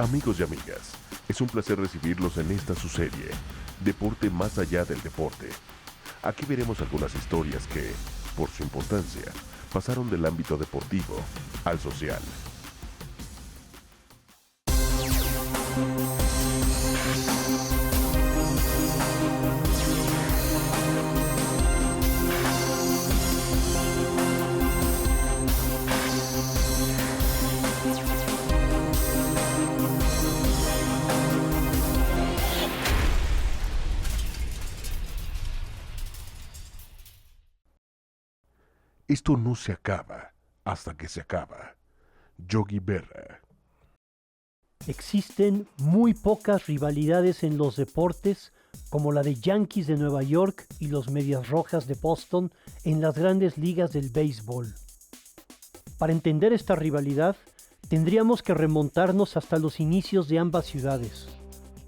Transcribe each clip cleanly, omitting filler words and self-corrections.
Amigos y amigas, es un placer recibirlos en esta su serie, Deporte más allá del deporte. Aquí veremos algunas historias que, por su importancia, pasaron del ámbito deportivo al social. Esto no se acaba hasta que se acaba. Yogi Berra. Existen muy pocas rivalidades en los deportes como la de Yankees de Nueva York y los Medias Rojas de Boston en las grandes ligas del béisbol. Para entender esta rivalidad, tendríamos que remontarnos hasta los inicios de ambas ciudades.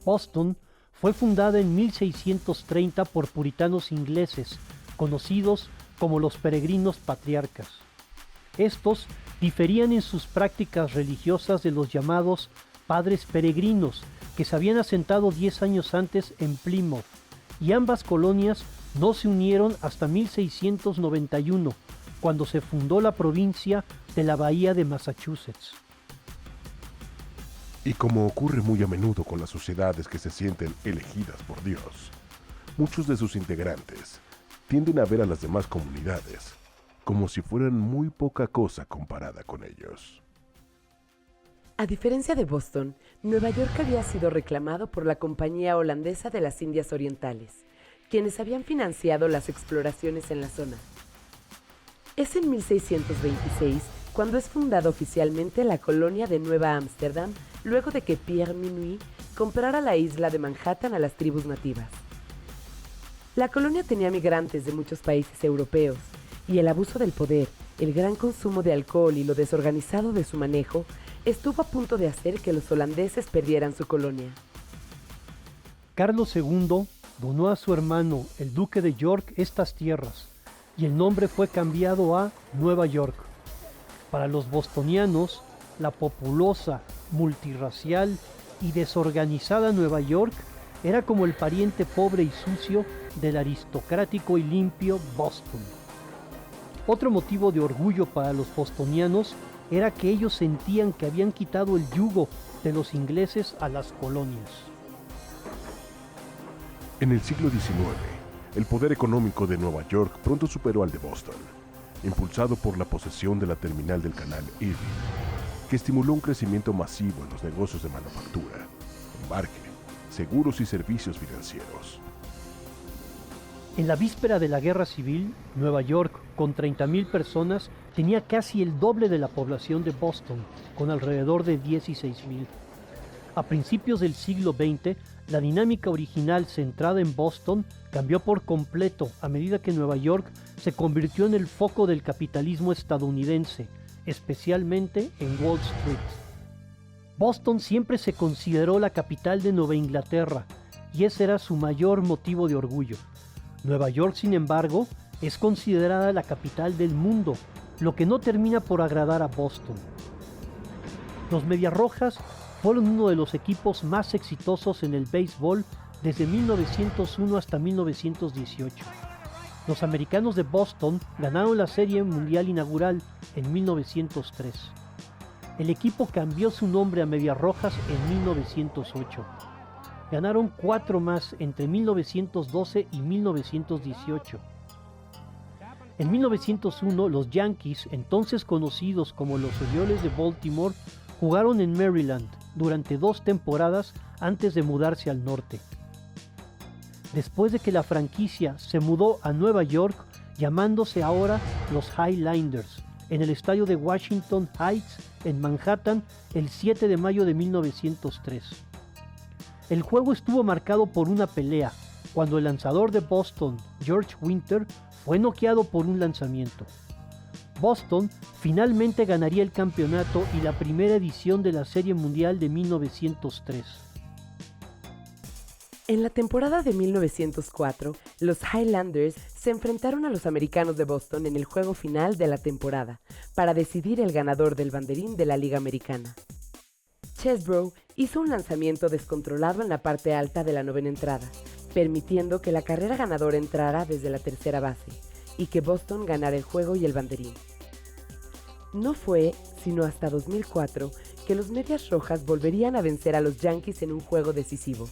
Boston fue fundada en 1630 por puritanos ingleses, conocidos como los peregrinos patriarcas. Estos diferían en sus prácticas religiosas de los llamados padres peregrinos, que se habían asentado 10 años antes en Plymouth, y ambas colonias no se unieron hasta 1691, cuando se fundó la provincia de la Bahía de Massachusetts. Y como ocurre muy a menudo con las sociedades que se sienten elegidas por Dios, muchos de sus integrantes tienden a ver a las demás comunidades como si fueran muy poca cosa comparada con ellos. A diferencia de Boston, Nueva York había sido reclamado por la Compañía Holandesa de las Indias Orientales, quienes habían financiado las exploraciones en la zona. Es en 1626 cuando es fundada oficialmente la colonia de Nueva Ámsterdam, luego de que Pierre Minuit comprara la isla de Manhattan a las tribus nativas. La colonia tenía migrantes de muchos países europeos, y el abuso del poder, el gran consumo de alcohol y lo desorganizado de su manejo estuvo a punto de hacer que los holandeses perdieran su colonia. Carlos II donó a su hermano, el duque de York, estas tierras, y el nombre fue cambiado a Nueva York. Para los bostonianos, la populosa, multirracial y desorganizada Nueva York era como el pariente pobre y sucio del aristocrático y limpio Boston. Otro motivo de orgullo para los bostonianos era que ellos sentían que habían quitado el yugo de los ingleses a las colonias. En el siglo XIX, el poder económico de Nueva York pronto superó al de Boston, impulsado por la posesión de la terminal del canal Erie, que estimuló un crecimiento masivo en los negocios de manufactura, embarque, seguros y servicios financieros. En la víspera de la Guerra Civil, Nueva York, con 30,000 personas, tenía casi el doble de la población de Boston, con alrededor de 16,000. A principios del siglo XX, la dinámica original centrada en Boston cambió por completo a medida que Nueva York se convirtió en el foco del capitalismo estadounidense, especialmente en Wall Street. Boston siempre se consideró la capital de Nueva Inglaterra, y ese era su mayor motivo de orgullo. Nueva York, sin embargo, es considerada la capital del mundo, lo que no termina por agradar a Boston. Los Medias Rojas fueron uno de los equipos más exitosos en el béisbol desde 1901 hasta 1918. Los americanos de Boston ganaron la Serie Mundial inaugural en 1903. El equipo cambió su nombre a Medias Rojas en 1908. Ganaron 4 más entre 1912 y 1918. En 1901, los Yankees, entonces conocidos como los Orioles de Baltimore, jugaron en Maryland durante 2 temporadas antes de mudarse al norte. Después de que la franquicia se mudó a Nueva York, llamándose ahora los Highlanders, en el estadio de Washington Heights, en Manhattan, el 7 de mayo de 1903. El juego estuvo marcado por una pelea, cuando el lanzador de Boston, George Winter, fue noqueado por un lanzamiento. Boston finalmente ganaría el campeonato y la primera edición de la Serie Mundial de 1903. En la temporada de 1904, los Highlanders se enfrentaron a los americanos de Boston en el juego final de la temporada para decidir el ganador del banderín de la Liga Americana. Chesbrough hizo un lanzamiento descontrolado en la parte alta de la novena entrada, permitiendo que la carrera ganadora entrara desde la tercera base y que Boston ganara el juego y el banderín. No fue sino hasta 2004 que los Medias Rojas volverían a vencer a los Yankees en un juego decisivo.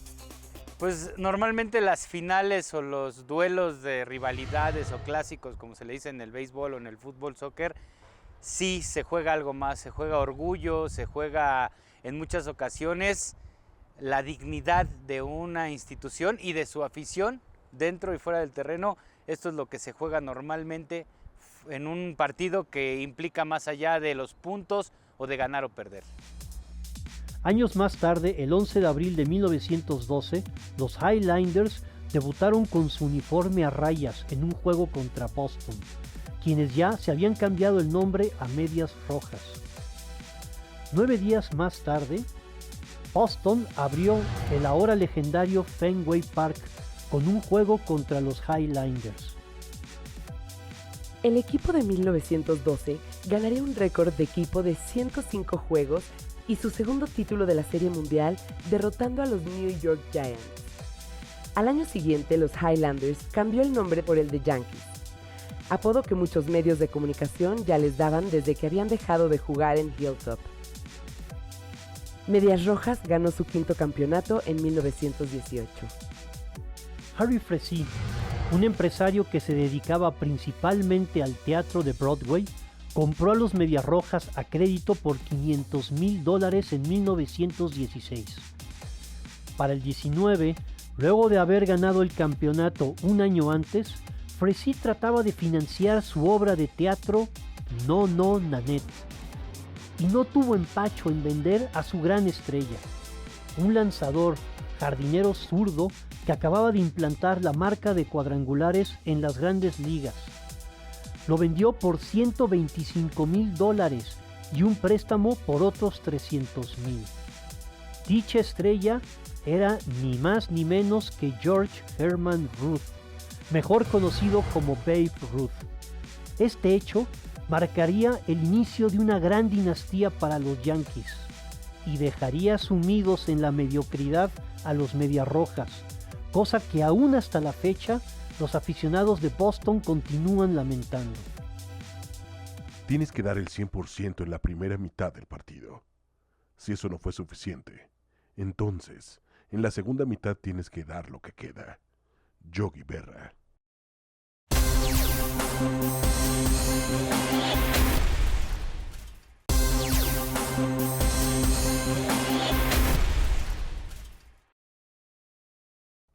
Pues normalmente las finales o los duelos de rivalidades o clásicos, como se le dice en el béisbol o en el fútbol, soccer, sí se juega algo más, se juega orgullo, se juega en muchas ocasiones la dignidad de una institución y de su afición dentro y fuera del terreno. Esto es lo que se juega normalmente en un partido que implica más allá de los puntos o de ganar o perder. Años más tarde, el 11 de abril de 1912, los Highlanders debutaron con su uniforme a rayas en un juego contra Boston, quienes ya se habían cambiado el nombre a Medias Rojas. 9 días más tarde, Boston abrió el ahora legendario Fenway Park con un juego contra los Highlanders. El equipo de 1912 ganaría un récord de equipo de 105 juegos y su segundo título de la Serie Mundial, derrotando a los New York Giants. Al año siguiente, los Highlanders cambió el nombre por el de Yankees, apodo que muchos medios de comunicación ya les daban desde que habían dejado de jugar en Hilltop. Medias Rojas ganó su quinto campeonato en 1918. Harry Frazee, un empresario que se dedicaba principalmente al teatro de Broadway, compró a los Medias Rojas a crédito por $500,000 en 1916. Para el 19, luego de haber ganado el campeonato un año antes, Frazee trataba de financiar su obra de teatro No, no, Nanette, y no tuvo empacho en vender a su gran estrella, un lanzador, jardinero zurdo que acababa de implantar la marca de cuadrangulares en las grandes ligas. Lo vendió por $125,000 y un préstamo por otros $300,000. Dicha estrella era ni más ni menos que George Herman Ruth, mejor conocido como Babe Ruth. Este hecho marcaría el inicio de una gran dinastía para los Yankees y dejaría sumidos en la mediocridad a los Medias Rojas, cosa que aún hasta la fecha los aficionados de Boston continúan lamentando. Tienes que dar el 100% en la primera mitad del partido. Si eso no fue suficiente, entonces, en la segunda mitad tienes que dar lo que queda. Yogi Berra.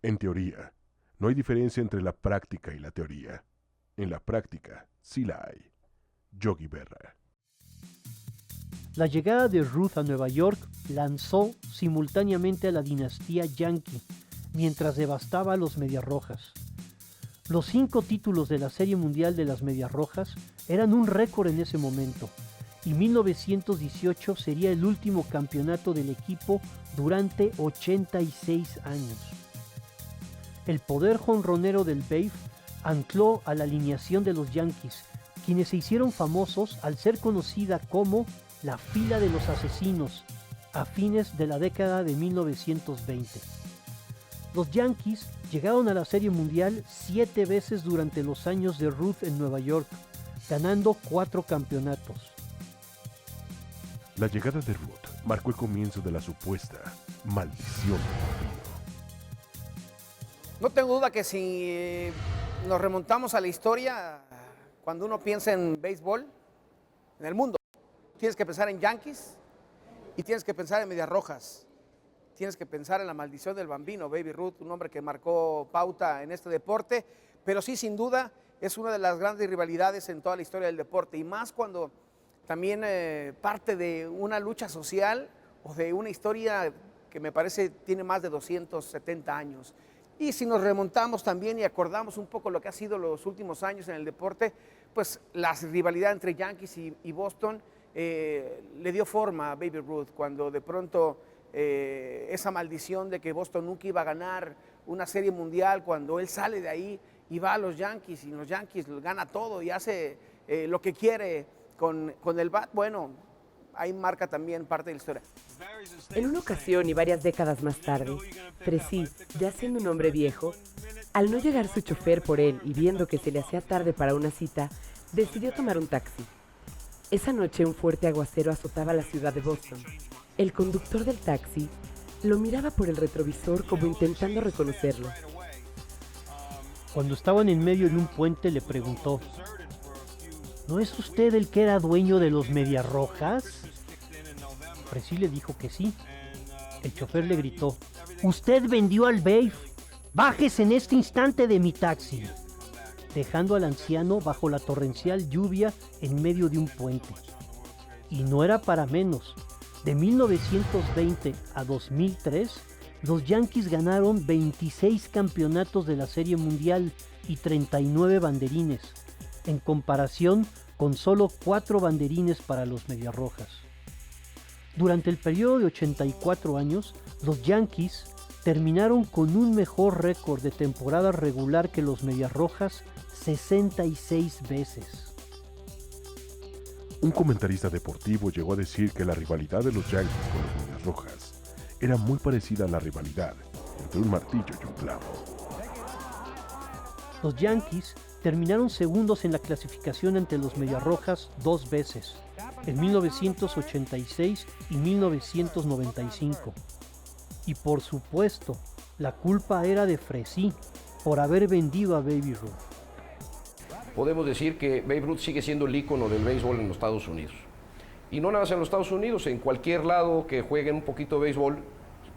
En teoría, no hay diferencia entre la práctica y la teoría. En la práctica, sí la hay. Yogi Berra. La llegada de Ruth a Nueva York lanzó simultáneamente a la dinastía Yankee, mientras devastaba a los Medias Rojas. Los 5 títulos de la Serie Mundial de las Medias Rojas eran un récord en ese momento, y 1918 sería el último campeonato del equipo durante 86 años. El poder jonronero del Babe ancló a la alineación de los Yankees, quienes se hicieron famosos al ser conocida como la fila de los asesinos a fines de la década de 1920. Los Yankees llegaron a la Serie Mundial 7 veces durante los años de Ruth en Nueva York, ganando 4 campeonatos. La llegada de Ruth marcó el comienzo de la supuesta maldición del bambino. No tengo duda que si nos remontamos a la historia, cuando uno piensa en béisbol, en el mundo, tienes que pensar en Yankees y tienes que pensar en Medias Rojas. Tienes que pensar en la maldición del bambino, Baby Ruth, un hombre que marcó pauta en este deporte, pero sí, sin duda, es una de las grandes rivalidades en toda la historia del deporte, y más cuando también parte de una lucha social o de una historia que me parece tiene más de 270 años. Y si nos remontamos también y acordamos un poco lo que ha sido los últimos años en el deporte, pues la rivalidad entre Yankees y Boston le dio forma a Baby Ruth, cuando de pronto esa maldición de que Boston nunca iba a ganar una serie mundial, cuando él sale de ahí y va a los Yankees, y los Yankees gana todo y hace lo que quiere con el bat. Bueno, ahí marca también parte de la historia. En una ocasión y varias décadas más tarde, Tracy, ya siendo un hombre viejo, al no llegar su chofer por él y viendo que se le hacía tarde para una cita, decidió tomar un taxi. Esa noche un fuerte aguacero azotaba la ciudad de Boston. El conductor del taxi lo miraba por el retrovisor como intentando reconocerlo. Cuando estaban en medio de un puente le preguntó: ¿no es usted el que era dueño de los Medias Rojas? Tracy le dijo que sí. El chofer le gritó: ¡usted vendió al Babe! ¡Bájese en este instante de mi taxi!, dejando al anciano bajo la torrencial lluvia en medio de un puente. Y no era para menos. De 1920 a 2003, los Yankees ganaron 26 campeonatos de la Serie Mundial y 39 banderines, en comparación con solo 4 banderines para los Medias Rojas. Durante el periodo de 84 años, los Yankees terminaron con un mejor récord de temporada regular que los Medias Rojas 66 veces. Un comentarista deportivo llegó a decir que la rivalidad de los Yankees con los Medias Rojas era muy parecida a la rivalidad entre un martillo y un clavo. Los Yankees terminaron segundos en la clasificación ante los Medias Rojas 2 veces, en 1986 y 1995. Y por supuesto, la culpa era de Tracy por haber vendido a Baby Ruth. Podemos decir que Babe Ruth sigue siendo el ícono del béisbol en los Estados Unidos. Y no nada más en los Estados Unidos, en cualquier lado que jueguen un poquito de béisbol,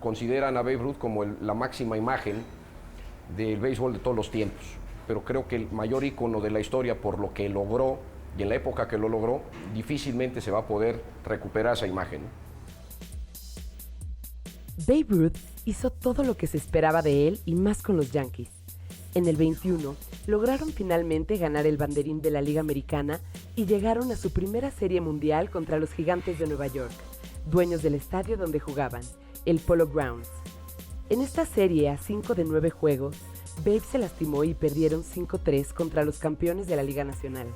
consideran a Babe Ruth como la máxima imagen del béisbol de todos los tiempos. Pero creo que el mayor ícono de la historia por lo que logró, y en la época que lo logró, difícilmente se va a poder recuperar esa imagen. Babe Ruth hizo todo lo que se esperaba de él y más con los Yankees. En el 21, lograron finalmente ganar el banderín de la Liga Americana y llegaron a su primera serie mundial contra los Gigantes de Nueva York, dueños del estadio donde jugaban, el Polo Grounds. En esta serie, a 5 de 9 juegos, Babe se lastimó y perdieron 5-3 contra los campeones de la Liga Nacional.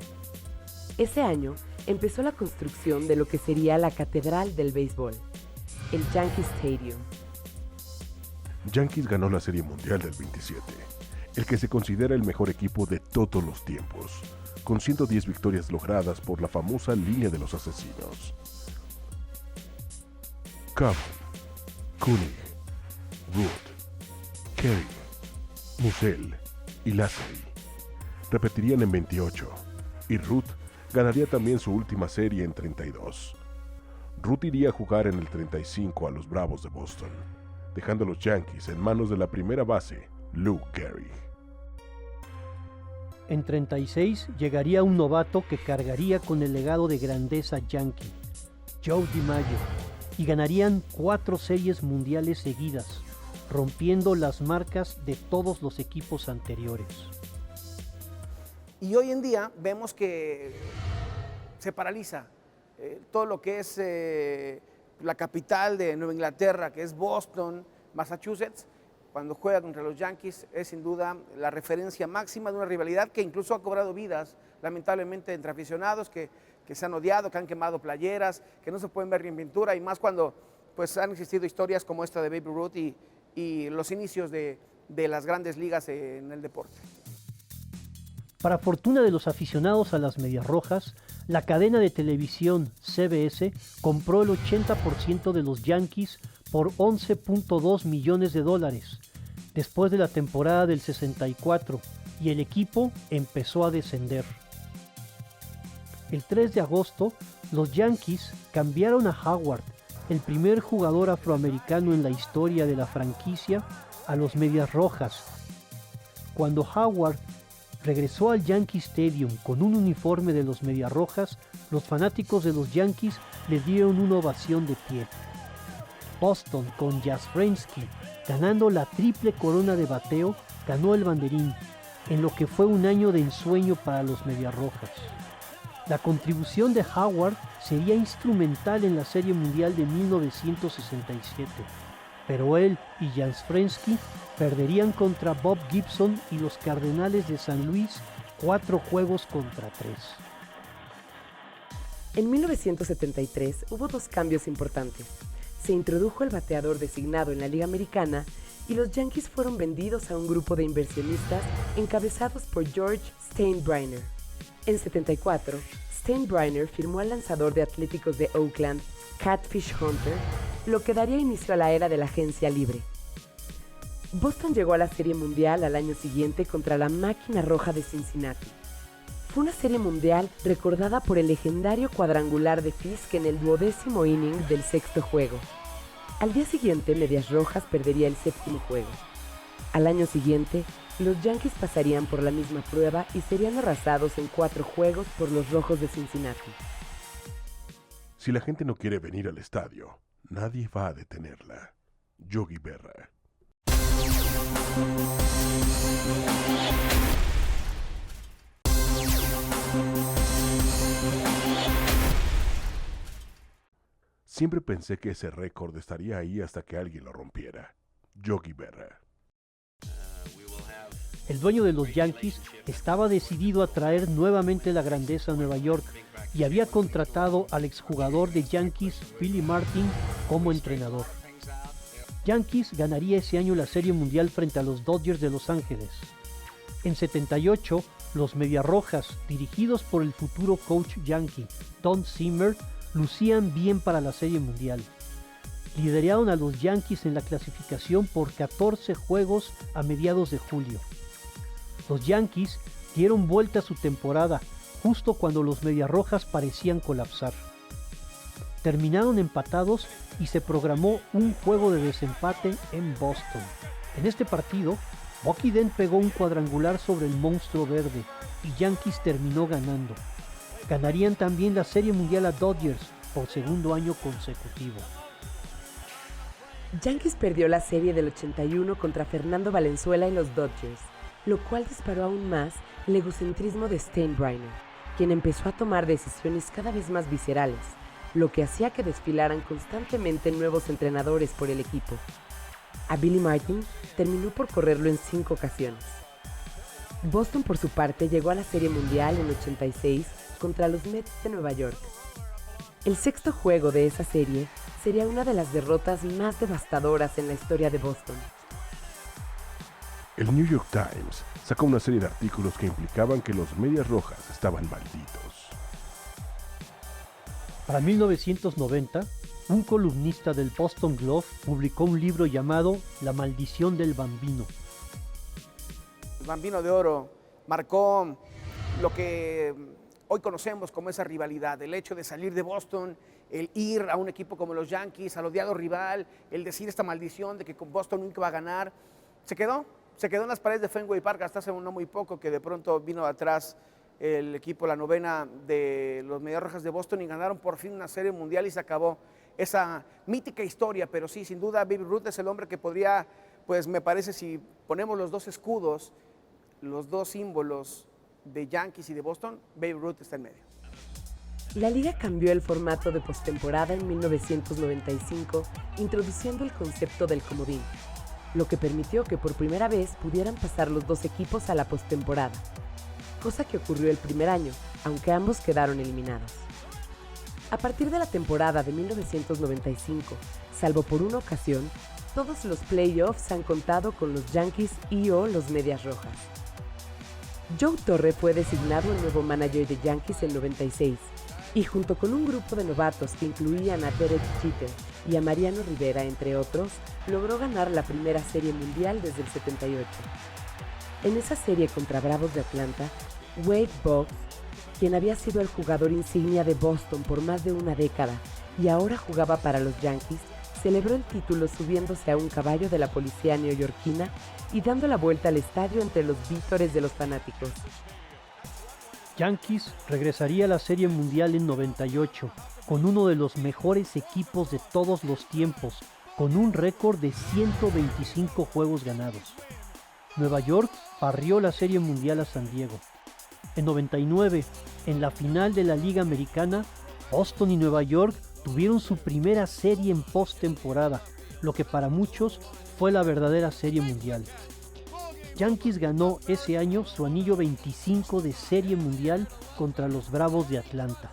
Ese año empezó la construcción de lo que sería la catedral del béisbol, el Yankee Stadium. Yankees ganó la Serie Mundial del 27, el que se considera el mejor equipo de todos los tiempos, con 110 victorias logradas por la famosa línea de los asesinos. Cavern, Koenig, Ruth, Carey, Musial y Lassery repetirían en 28, y Ruth ganaría también su última serie en 32. Ruth iría a jugar en el 35 a los Bravos de Boston, dejando a los Yankees en manos de la primera base, Lou Gehrig. En 36 llegaría un novato que cargaría con el legado de grandeza yankee, Joe DiMaggio, y ganarían 4 series mundiales seguidas, rompiendo las marcas de todos los equipos anteriores. Y hoy en día vemos que se paraliza todo lo que es la capital de Nueva Inglaterra, que es Boston, Massachusetts. Cuando juega contra los Yankees es sin duda la referencia máxima de una rivalidad que incluso ha cobrado vidas, lamentablemente, entre aficionados que se han odiado, que han quemado playeras, que no se pueden ver ni en pintura, y más cuando pues, han existido historias como esta de Babe Ruth y los inicios de las grandes ligas en el deporte. Para fortuna de los aficionados a las Medias Rojas, la cadena de televisión CBS compró el 80% de los Yankees por $11.2 millones, después de la temporada del 64, y el equipo empezó a descender. El 3 de agosto, los Yankees cambiaron a Howard, el primer jugador afroamericano en la historia de la franquicia, a los Medias Rojas. Cuando Howard regresó al Yankee Stadium con un uniforme de los Medias Rojas, los fanáticos de los Yankees le dieron una ovación de pie. Boston, con Yastrzemski ganando la triple corona de bateo, ganó el banderín, en lo que fue un año de ensueño para los Medias Rojas. La contribución de Howard sería instrumental en la Serie Mundial de 1967, pero él y Yastrzemski perderían contra Bob Gibson y los Cardenales de San Luis 4 juegos contra 3. En 1973 hubo dos cambios importantes. Se introdujo el bateador designado en la Liga Americana y los Yankees fueron vendidos a un grupo de inversionistas encabezados por George Steinbrenner. En 74, Steinbrenner firmó al lanzador de Atléticos de Oakland, Catfish Hunter, lo que daría inicio a la era de la agencia libre. Boston llegó a la Serie Mundial al año siguiente contra la Máquina Roja de Cincinnati. Fue una Serie Mundial recordada por el legendario cuadrangular de Fisk en el 12º inning del sexto juego. Al día siguiente, Medias Rojas perdería el séptimo juego. Al año siguiente, los Yankees pasarían por la misma prueba y serían arrasados en 4 juegos por los Rojos de Cincinnati. Si la gente no quiere venir al estadio, nadie va a detenerla. Yogi Berra. Siempre pensé que ese récord estaría ahí hasta que alguien lo rompiera. Yogi Berra. El dueño de los Yankees estaba decidido a traer nuevamente la grandeza a Nueva York y había contratado al exjugador de Yankees Billy Martin como entrenador. Yankees ganaría ese año la Serie Mundial frente a los Dodgers de Los Ángeles. En 78, los Mediarrojas, dirigidos por el futuro coach yankee Don Zimmer, lucían bien para la Serie Mundial. Lideraron a los Yankees en la clasificación por 14 juegos a mediados de julio. Los Yankees dieron vuelta a su temporada justo cuando los Mediarrojas parecían colapsar. Terminaron empatados y se programó un juego de desempate en Boston. En este partido, Bucky Dent pegó un cuadrangular sobre el monstruo verde y Yankees terminó ganando. Ganarían también la Serie Mundial a Dodgers por segundo año consecutivo. Yankees perdió la serie del 81 contra Fernando Valenzuela y los Dodgers, lo cual disparó aún más el egocentrismo de Steinbrenner, quien empezó a tomar decisiones cada vez más viscerales, lo que hacía que desfilaran constantemente nuevos entrenadores por el equipo. A Billy Martin terminó por correrlo en 5 ocasiones. Boston, por su parte, llegó a la Serie Mundial en 86 contra los Mets de Nueva York. El sexto juego de esa serie sería una de las derrotas más devastadoras en la historia de Boston. El New York Times sacó una serie de artículos que implicaban que los Medias Rojas estaban malditos. Para 1990, un columnista del Boston Globe publicó un libro llamado La maldición del Bambino. El Bambino de Oro marcó lo que hoy conocemos como esa rivalidad, el hecho de salir de Boston, el ir a un equipo como los Yankees, al odiado rival, el decir esta maldición de que con Boston nunca va a ganar. Se quedó en las paredes de Fenway Park hasta hace no muy poco, que de pronto vino atrás el equipo, la novena de los Medias Rojas de Boston, y ganaron por fin una Serie Mundial y se acabó esa mítica historia. Pero sí, sin duda, Babe Ruth es el hombre que podría, pues me parece, si ponemos los dos escudos, los dos símbolos de Yankees y de Boston, Babe Ruth está en medio. La liga cambió el formato de postemporada en 1995, introduciendo el concepto del comodín, lo que permitió que por primera vez pudieran pasar los dos equipos a la postemporada, cosa que ocurrió el primer año, aunque ambos quedaron eliminados. A partir de la temporada de 1995, salvo por una ocasión, todos los playoffs han contado con los Yankees y/o los Medias Rojas. Joe Torre fue designado el nuevo manager de Yankees en 96, y junto con un grupo de novatos que incluían a Derek Jeter y a Mariano Rivera, entre otros, logró ganar la primera Serie Mundial desde el 78. En esa serie contra Bravos de Atlanta, Wade Boggs, quien había sido el jugador insignia de Boston por más de una década y ahora jugaba para los Yankees, celebró el título subiéndose a un caballo de la policía neoyorquina y dando la vuelta al estadio entre los vítores de los fanáticos. Yankees regresaría a la Serie Mundial en 98, con uno de los mejores equipos de todos los tiempos, con un récord de 125 juegos ganados. Nueva York barrió la Serie Mundial a San Diego. En 99, en la final de la Liga Americana, Boston y Nueva York tuvieron su primera serie en postemporada, lo que para muchos fue la verdadera Serie Mundial. Yankees ganó ese año su anillo 25 de Serie Mundial contra los Bravos de Atlanta.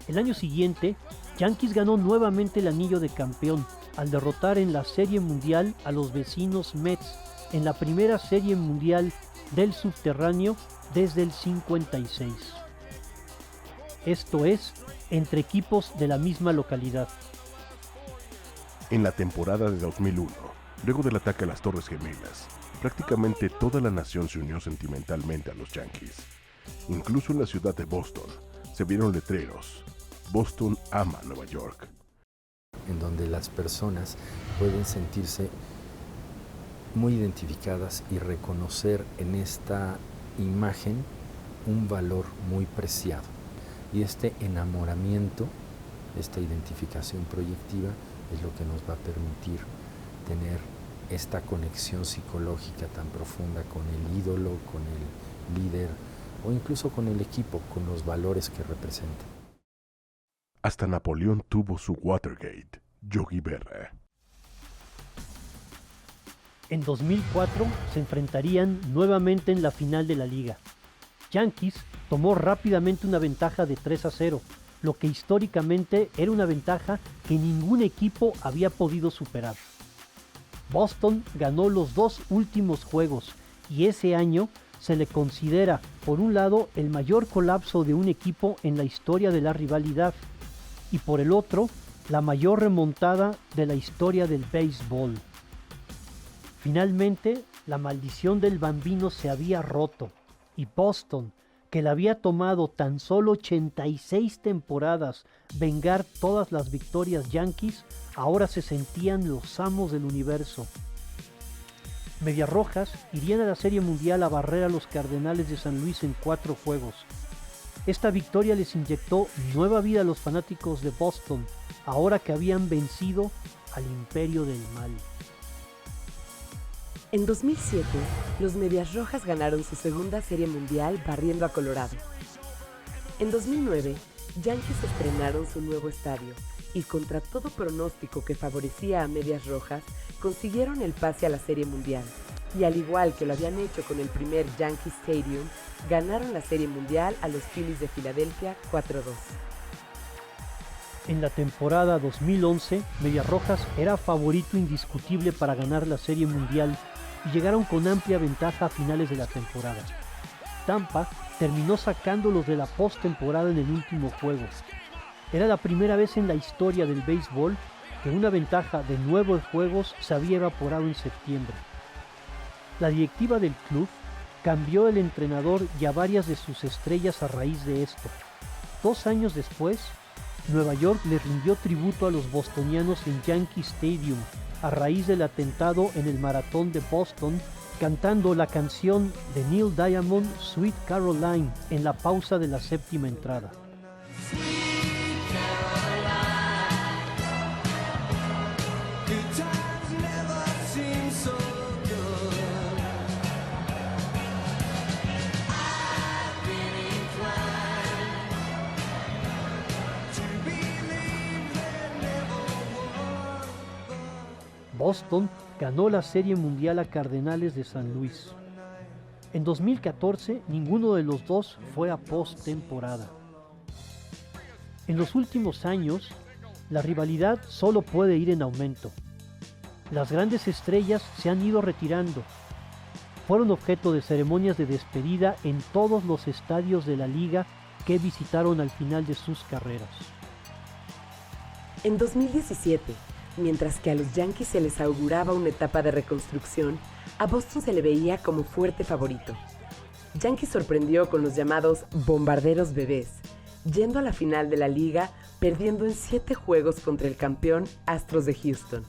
El año siguiente, Yankees ganó nuevamente el anillo de campeón al derrotar en la Serie Mundial a los vecinos Mets en la primera Serie Mundial del subterráneo desde el 56. Esto es, entre equipos de la misma localidad. En la temporada de 2001, luego del ataque a las Torres Gemelas, prácticamente toda la nación se unió sentimentalmente a los Yankees. Incluso en la ciudad de Boston se vieron letreros: Boston ama Nueva York. En donde las personas pueden sentirse muy identificadas y reconocer en esta imagen un valor muy preciado. Y este enamoramiento, esta identificación proyectiva, es lo que nos va a permitir tener esta conexión psicológica tan profunda con el ídolo, con el líder o incluso con el equipo, con los valores que representa. Hasta Napoleón tuvo su Watergate, Yogi Berra. En 2004 se enfrentarían nuevamente en la final de la liga. Yankees tomó rápidamente una ventaja de 3-0, lo que históricamente era una ventaja que ningún equipo había podido superar. Boston ganó los dos últimos juegos y ese año se le considera, por un lado, el mayor colapso de un equipo en la historia de la rivalidad y por el otro, la mayor remontada de la historia del béisbol. Finalmente, la maldición del Bambino se había roto y Boston, que le había tomado tan solo 86 temporadas vengar todas las victorias Yankees, ahora se sentían los amos del universo. Medias Rojas irían a la Serie Mundial a barrer a los Cardenales de San Luis en 4 juegos. Esta victoria les inyectó nueva vida a los fanáticos de Boston, ahora que habían vencido al imperio del mal. En 2007, los Medias Rojas ganaron su segunda Serie Mundial barriendo a Colorado. En 2009, Yankees estrenaron su nuevo estadio y contra todo pronóstico que favorecía a Medias Rojas, consiguieron el pase a la Serie Mundial. Y al igual que lo habían hecho con el primer Yankee Stadium, ganaron la Serie Mundial a los Phillies de Filadelfia 4-2. En la temporada 2011, Medias Rojas era favorito indiscutible para ganar la Serie Mundial y llegaron con amplia ventaja a finales de la temporada. Tampa terminó sacándolos de la postemporada en el último juego. Era la primera vez en la historia del béisbol que una ventaja de 9 juegos se había evaporado en septiembre. La directiva del club cambió el entrenador y a varias de sus estrellas a raíz de esto. 2 años después, Nueva York le rindió tributo a los bostonianos en Yankee Stadium a raíz del atentado en el maratón de Boston, cantando la canción de Neil Diamond, Sweet Caroline, en la pausa de la séptima entrada. Boston ganó la Serie Mundial a Cardenales de San Luis. En 2014, ninguno de los dos fue a postemporada. En los últimos años, la rivalidad solo puede ir en aumento. Las grandes estrellas se han ido retirando. Fueron objeto de ceremonias de despedida en todos los estadios de la liga que visitaron al final de sus carreras. En 2017, mientras que a los Yankees se les auguraba una etapa de reconstrucción, a Boston se le veía como fuerte favorito. Yankees sorprendió con los llamados bombarderos bebés, yendo a la final de la liga, perdiendo en 7 juegos contra el campeón Astros de Houston.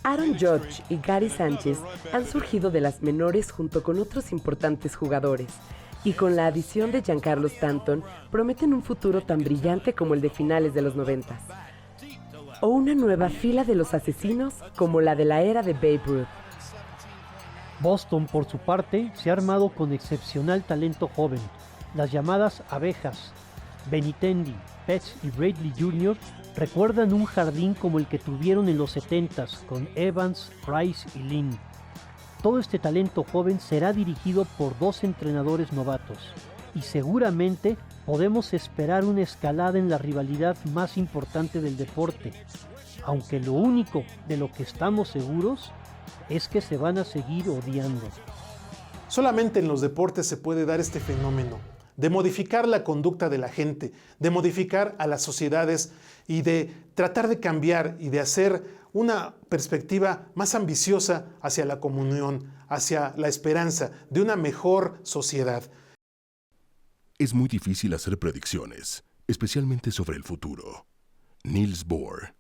Aaron Judge y Gary Sánchez han surgido de las menores junto con otros importantes jugadores, y con la adición de Giancarlo Stanton prometen un futuro tan brillante como el de finales de los 90s. O una nueva fila de los asesinos como la de la era de Babe Ruth. Boston, por su parte, se ha armado con excepcional talento joven. Las llamadas abejas, Benintendi, Betts y Bradley Jr. recuerdan un jardín como el que tuvieron en los 70s con Evans, Price y Lynn. Todo este talento joven será dirigido por 2 entrenadores novatos y seguramente podemos esperar una escalada en la rivalidad más importante del deporte, aunque lo único de lo que estamos seguros es que se van a seguir odiando. Solamente en los deportes se puede dar este fenómeno de modificar la conducta de la gente, de modificar a las sociedades y de tratar de cambiar y de hacer una perspectiva más ambiciosa hacia la comunión, hacia la esperanza de una mejor sociedad. Es muy difícil hacer predicciones, especialmente sobre el futuro. Niels Bohr.